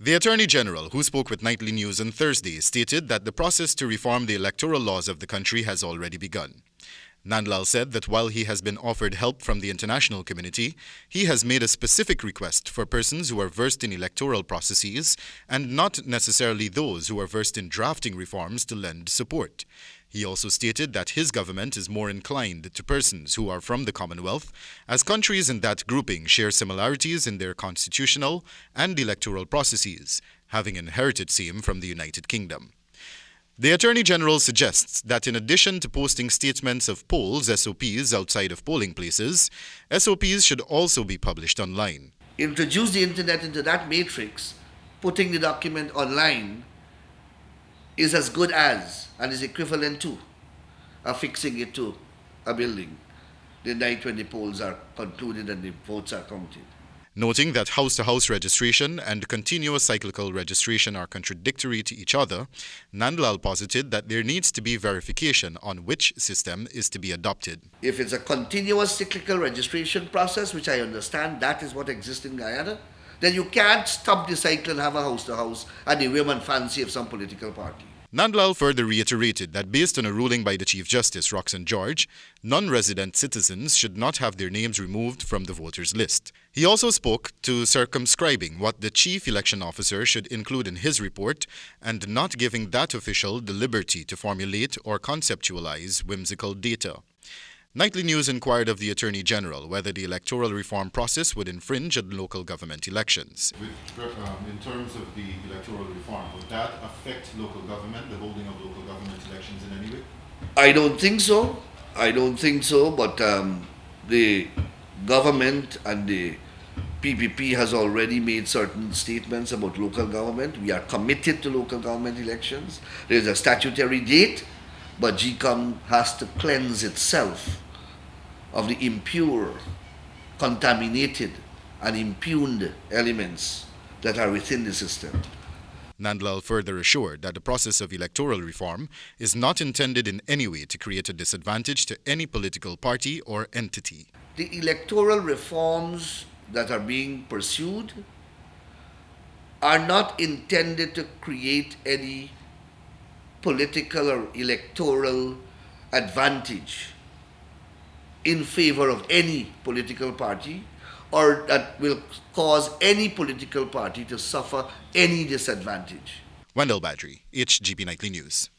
The Attorney General, who spoke with Nightly News on Thursday, stated that the process to reform the electoral laws of the country has already begun. Nandlall said that while he has been offered help from the international community, he has made a specific request for persons who are versed in electoral processes and not necessarily those who are versed in drafting reforms to lend support. He also stated that his government is more inclined to persons who are from the Commonwealth, as countries in that grouping share similarities in their constitutional and electoral processes, having inherited same from the United Kingdom. The Attorney General suggests that in addition to posting statements of polls, SOPs, outside of polling places, SOPs should also be published online. Introduce the internet into that matrix, putting the document online is as good as and is equivalent to affixing it to a building the night when the polls are concluded and the votes are counted. Noting that house-to-house registration and continuous cyclical registration are contradictory to each other, Nandlall posited that there needs to be verification on which system is to be adopted. If it's a continuous cyclical registration process, which I understand that is what exists in Guyana, then you can't stop the cycle and have a house-to-house at the whim and fancy of some political party. Nandlall further reiterated that based on a ruling by the Chief Justice, Roxanne George, non-resident citizens should not have their names removed from the voters list. He also spoke to circumscribing what the Chief Election Officer should include in his report and not giving that official the liberty to formulate or conceptualize whimsical data. Nightly News inquired of the Attorney General whether the electoral reform process would infringe on local government elections. In terms of the electoral reform, would that affect local government, the holding of local government elections in any way? I don't think so. But the government and the PPP has already made certain statements about local government. We are committed to local government elections. There is a statutory date, but GCOM has to cleanse itself of the impure, contaminated, and impugned elements that are within the system. Nandlall further assured that the process of electoral reform is not intended in any way to create a disadvantage to any political party or entity. The electoral reforms that are being pursued are not intended to create any political or electoral advantage in favor of any political party, or that will cause any political party to suffer any disadvantage. Wendell Badri, HGP Nightly News.